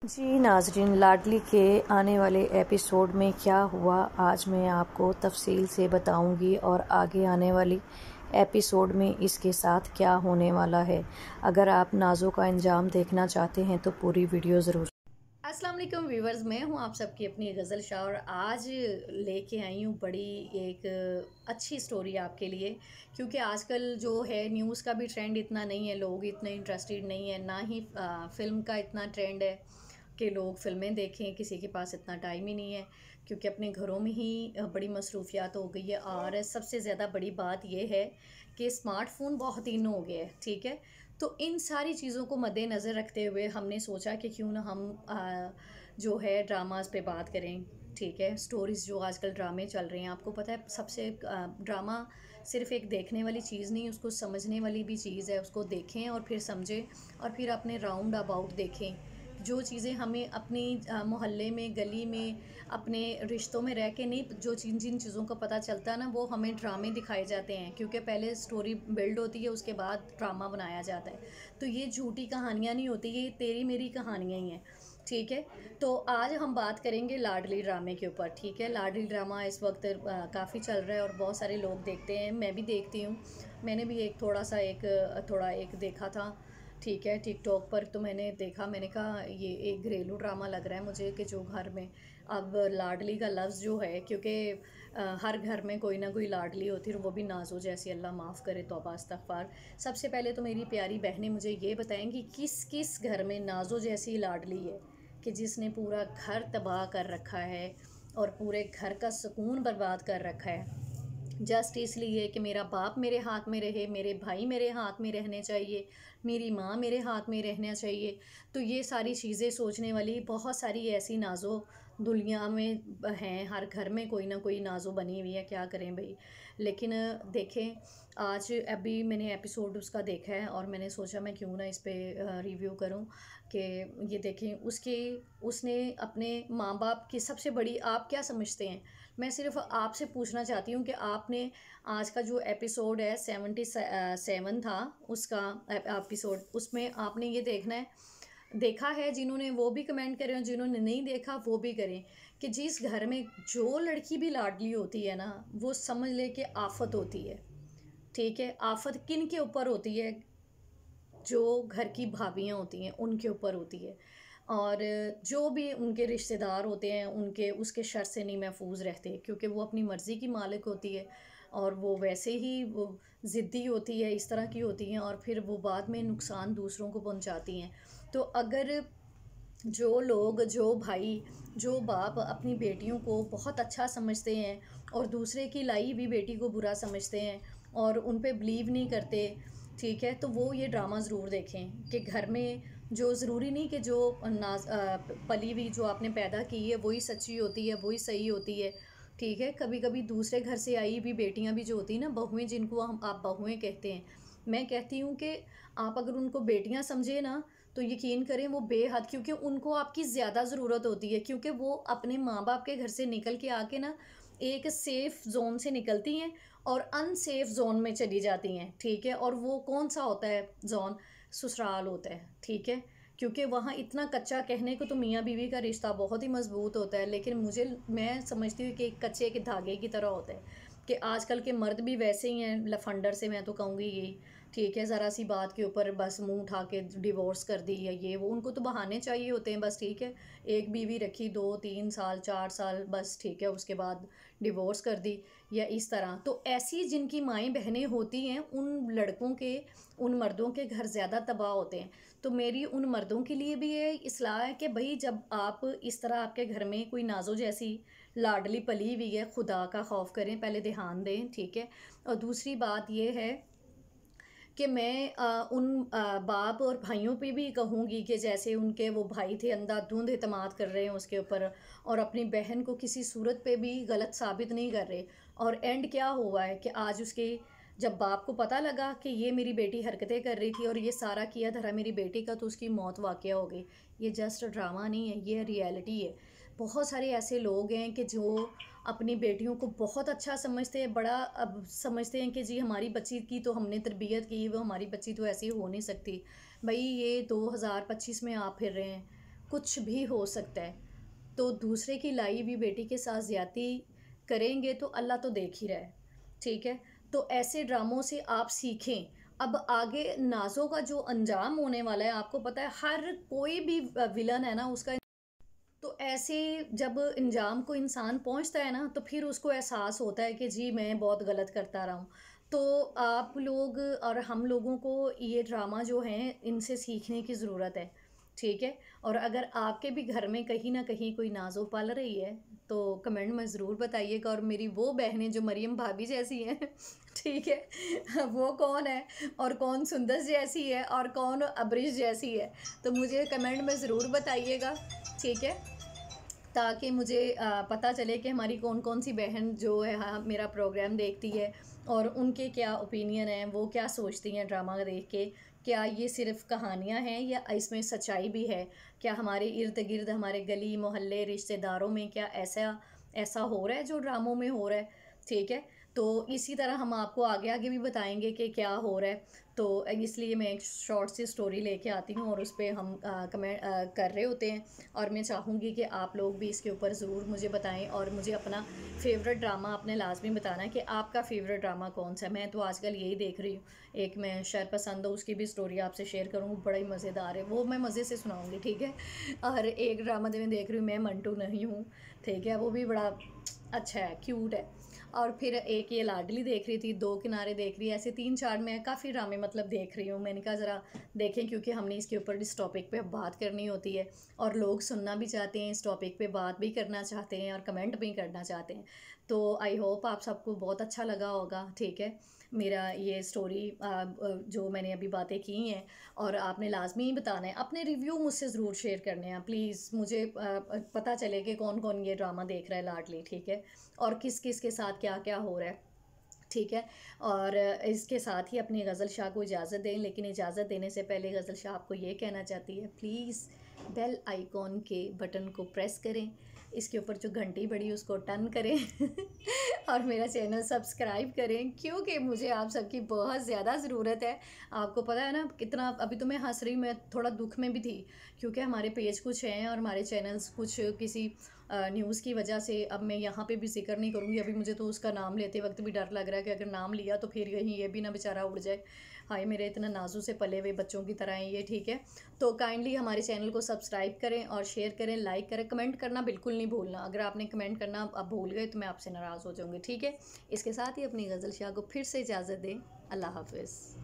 जी नाज़रीन, लाडली के आने वाले एपिसोड में क्या हुआ आज मैं आपको तफसील से बताऊंगी और आगे आने वाली एपिसोड में इसके साथ क्या होने वाला है। अगर आप नाज़ों का अंजाम देखना चाहते हैं तो पूरी वीडियो ज़रूर। अस्सलाम वालेकुम व्यूवर्स, मैं हूं आप सबकी अपनी गज़ल शाह और आज लेके आई हूं बड़ी एक अच्छी स्टोरी आपके लिए। क्योंकि आजकल जो है न्यूज़ का भी ट्रेंड इतना नहीं है, लोग इतने इंटरेस्टेड नहीं है, ना ही फ़िल्म का इतना ट्रेंड है कि लोग फ़िल्में देखें। किसी के पास इतना टाइम ही नहीं है क्योंकि अपने घरों में ही बड़ी मसरूफियात हो गई है। और सबसे ज़्यादा बड़ी बात यह है कि स्मार्टफ़ोन बहुत इन हो गए हैं, ठीक है। तो इन सारी चीज़ों को मद्देनज़र रखते हुए हमने सोचा कि क्यों ना हम जो है ड्रामास पे बात करें, ठीक है। स्टोरीज़ जो आजकल ड्रामे चल रहे हैं, आपको पता है सबसे ड्रामा सिर्फ़ एक देखने वाली चीज़ नहीं, उसको समझने वाली भी चीज़ है। उसको देखें और फिर समझें और फिर अपने राउंड अबाउट देखें। जो चीज़ें हमें अपनी मोहल्ले में, गली में, अपने रिश्तों में रह के नहीं, जो जिन जिन चीज़ों का पता चलता है ना, वो हमें ड्रामे दिखाए जाते हैं। क्योंकि पहले स्टोरी बिल्ड होती है, उसके बाद ड्रामा बनाया जाता है। तो ये झूठी कहानियाँ नहीं होती, ये तेरी मेरी कहानियाँ ही हैं, ठीक है। तो आज हम बात करेंगे लाडली ड्रामे के ऊपर, ठीक है। लाडली ड्रामा इस वक्त काफ़ी चल रहा है और बहुत सारे लोग देखते हैं, मैं भी देखती हूँ। मैंने भी एक थोड़ा एक देखा था, ठीक है, टिकटॉक पर। तो मैंने देखा, मैंने कहा ये एक घरेलू ड्रामा लग रहा है मुझे कि जो घर में अब लाडली का लफ्ज़ जो है, क्योंकि हर घर में कोई ना कोई लाडली होती है और वो भी नाजो जैसी, अल्लाह माफ़ करे, तौबा इस्तग़फ़ार। सबसे पहले तो मेरी प्यारी बहनें मुझे ये बताएं कि किस किस घर में नाजो जैसी लाडली है कि जिसने पूरा घर तबाह कर रखा है और पूरे घर का सुकून बर्बाद कर रखा है, जस्ट इसलिए कि मेरा बाप मेरे हाथ में रहे, मेरे भाई मेरे हाथ में रहने चाहिए, मेरी माँ मेरे हाथ में रहना चाहिए। तो ये सारी चीज़ें सोचने वाली बहुत सारी ऐसी नाज़ो दुनिया में हैं। हर घर में कोई ना कोई नाज़ो बनी हुई है, क्या करें भाई। लेकिन देखें, आज अभी मैंने एपिसोड उसका देखा है और मैंने सोचा मैं क्यों ना इस पे रिव्यू करूं कि ये देखें उसने अपने माँ बाप की सबसे बड़ी, आप क्या समझते हैं? मैं सिर्फ आपसे पूछना चाहती हूँ कि आपने आज का जो एपिसोड है 77 था उसका एपिसोड, उसमें आपने ये देखा है? जिन्होंने वो भी कमेंट करें और जिन्होंने नहीं देखा वो भी करें कि जिस घर में जो लड़की भी लाडली होती है ना, वो समझ ले कि आफत होती है, ठीक है। आफत किन के ऊपर होती है? जो घर की भाभियाँ होती हैं उनके ऊपर होती है। और जो भी उनके रिश्तेदार होते हैं उनके उसके शर से नहीं महफूज रहते, क्योंकि वो अपनी मर्ज़ी की मालिक होती है और वो वैसे ही वो ज़िद्दी होती है, इस तरह की होती हैं और फिर वो बाद में नुकसान दूसरों को पहुंचाती हैं। तो अगर जो लोग, जो भाई, जो बाप अपनी बेटियों को बहुत अच्छा समझते हैं और दूसरे की लाई हुई बेटी को बुरा समझते हैं और उन पे बिलीव नहीं करते, ठीक है, तो वो ये ड्रामा ज़रूर देखें कि घर में जो ज़रूरी नहीं कि जो पली हुई जो आपने पैदा की है वही सच्ची होती है, वही सही होती है, ठीक है। कभी कभी दूसरे घर से आई भी बेटियां भी जो होती हैं ना, बहुएं, जिनको हम आप बहुएं कहते हैं, मैं कहती हूँ कि आप अगर उनको बेटियां समझे ना, तो यकीन करें वो बेहद, क्योंकि उनको आपकी ज़्यादा ज़रूरत होती है। क्योंकि वो अपने माँ बाप के घर से निकल के आके ना एक सेफ़ जोन से निकलती हैं और अनसेफ जोन में चली जाती हैं, ठीक है। और वो कौन सा होता है जोन? ससुराल होता है, ठीक है। क्योंकि वहाँ इतना कच्चा, कहने को तो मियाँ बीवी का रिश्ता बहुत ही मजबूत होता है, लेकिन मैं समझती हूँ कि एक कच्चे के धागे की तरह होता है कि आजकल के मर्द भी वैसे ही हैं, लफंडर से मैं तो कहूँगी यही, ठीक है। ज़रा सी बात के ऊपर बस मुंह उठा के डिवोर्स कर दी या ये वो, उनको तो बहाने चाहिए होते हैं बस, ठीक है। एक बीवी रखी 2 3 साल 4 साल बस, ठीक है, उसके बाद डिवोर्स कर दी या इस तरह। तो ऐसी जिनकी माएँ बहनें होती हैं, उन लड़कों के, उन मर्दों के घर ज़्यादा तबाह होते हैं। तो मेरी उन मर्दों के लिए भी ये इस्लाह है कि भाई जब आप इस तरह आपके घर में कोई नाजो जैसी लाडली पली हुई है, खुदा का खौफ करें, पहले ध्यान दें, ठीक है। और दूसरी बात ये है कि मैं उन बाप और भाइयों पे भी कहूँगी कि जैसे उनके वो भाई थे अंधाधुंध एतमाद कर रहे हैं उसके ऊपर और अपनी बहन को किसी सूरत पे भी गलत साबित नहीं कर रहे। और एंड क्या हुआ है कि आज उसके, जब बाप को पता लगा कि ये मेरी बेटी हरकतें कर रही थी और ये सारा किया धरा मेरी बेटी का, तो उसकी मौत वाक़या हो गई। ये जस्ट ड्रामा नहीं है, ये रियलिटी है। बहुत सारे ऐसे लोग हैं कि जो अपनी बेटियों को बहुत अच्छा समझते हैं, बड़ा अब समझते हैं कि जी हमारी बच्ची की तो हमने तरबियत की, वो हमारी बच्ची तो ऐसी हो नहीं सकती। भाई ये 2025 में आप फिर रहे हैं, कुछ भी हो सकता है। तो दूसरे की लाई हुई बेटी के साथ ज़्यादती करेंगे तो अल्लाह तो देख ही रहा है, ठीक है? तो ऐसे ड्रामों से आप सीखें। अब आगे नाज़ों का जो अंजाम होने वाला है, आपको पता है हर कोई भी विलन है ना उसका। तो ऐसे जब अंजाम को इंसान पहुंचता है ना, तो फिर उसको एहसास होता है कि जी मैं बहुत गलत करता रहा हूँ। तो आप लोग और हम लोगों को ये ड्रामा जो हैं इनसे सीखने की ज़रूरत है, ठीक है? और अगर आपके भी घर में कहीं ना कहीं कोई नाज़ो पल रही है तो कमेंट में ज़रूर बताइएगा। और मेरी वो बहनें जो मरियम भाभी जैसी हैं ठीक है, वो कौन है और कौन सुंदर जैसी है और कौन अब्रिश जैसी है, तो मुझे कमेंट में ज़रूर बताइएगा, ठीक है? ताकि मुझे पता चले कि हमारी कौन कौन सी बहन जो है हाँ मेरा प्रोग्राम देखती है और उनके क्या ओपिनियन हैं, वो क्या सोचती हैं ड्रामा देख के। क्या ये सिर्फ कहानियाँ हैं या इसमें सच्चाई भी है? क्या हमारे इर्द गिर्द, हमारे गली मोहल्ले रिश्तेदारों में क्या ऐसा ऐसा हो रहा है जो ड्रामों में हो रहा है, ठीक है? तो इसी तरह हम आपको आगे आगे भी बताएंगे कि क्या हो रहा है। तो इसलिए मैं एक शॉर्ट सी स्टोरी लेके आती हूँ और उस पर हम कमेंट कर रहे होते हैं। और मैं चाहूँगी कि आप लोग भी इसके ऊपर ज़रूर मुझे बताएं और मुझे अपना फ़ेवरेट ड्रामा आपने लाजमी बताना है कि आपका फ़ेवरेट ड्रामा कौन सा है। मैं तो आजकल यही देख रही हूँ, एक मैं शायद पसंद हो उसकी भी स्टोरी आपसे शेयर करूँगी, बड़ा ही मज़ेदार है वो, मैं मज़े से सुनाऊँगी, ठीक है? और एक ड्रामा जो मैं देख रही हूँ मैं मंटू नहीं हूँ, ठीक है? वो भी बड़ा अच्छा है, क्यूट है। और फिर एक ये लाडली देख रही थी, दो किनारे देख रही है, ऐसे 3-4 मैं काफ़ी ड्रामे मतलब देख रही हूँ। मैंने कहा ज़रा देखें, क्योंकि हमने इसके ऊपर इस टॉपिक पे बात करनी होती है और लोग सुनना भी चाहते हैं, इस टॉपिक पे बात भी करना चाहते हैं और कमेंट भी करना चाहते हैं। तो आई होप आप सबको बहुत अच्छा लगा होगा, ठीक है? मेरा ये स्टोरी जो मैंने अभी बातें की हैं, और आपने लाजमी ही बताना है, अपने रिव्यू मुझसे ज़रूर शेयर करने हैं प्लीज़, मुझे पता चले कि कौन कौन ये ड्रामा देख रहा है लाडली, ठीक है? और किस किस के साथ क्या क्या हो रहा है, ठीक है? और इसके साथ ही अपनी गज़ल शाह को इजाज़त दें, लेकिन इजाज़त देने से पहले गज़ल शाह आपको ये कहना चाहती है, प्लीज़ बेल आइकॉन के बटन को प्रेस करें, इसके ऊपर जो घंटी बड़ी उसको टर्न करें और मेरा चैनल सब्सक्राइब करें, क्योंकि मुझे आप सबकी बहुत ज़्यादा ज़रूरत है। आपको पता है ना कितना, अभी तो मैं हंस रही, मैं थोड़ा दुख में भी थी, क्योंकि हमारे पेज कुछ हैं और हमारे चैनल्स कुछ किसी न्यूज़ की वजह से, अब मैं यहाँ पे भी जिक्र नहीं करूँगी, अभी मुझे तो उसका नाम लेते वक्त भी डर लग रहा है कि अगर नाम लिया तो फिर कहीं ये भी ना बेचारा उड़ जाए। हाय, मेरे इतना नाजू से पले हुए बच्चों की तरह हैं ये, ठीक है? तो काइंडली हमारे चैनल को सब्सक्राइब करें और शेयर करें, लाइक करें, कमेंट करना बिल्कुल नहीं भूलना। अगर आपने कमेंट करना अब भूल गए तो मैं आपसे नाराज़ हो जाऊँगी, ठीक है? इसके साथ ही अपनी गज़ल शाह को फिर से इजाज़त दें। अल्लाह हाफ़िज़।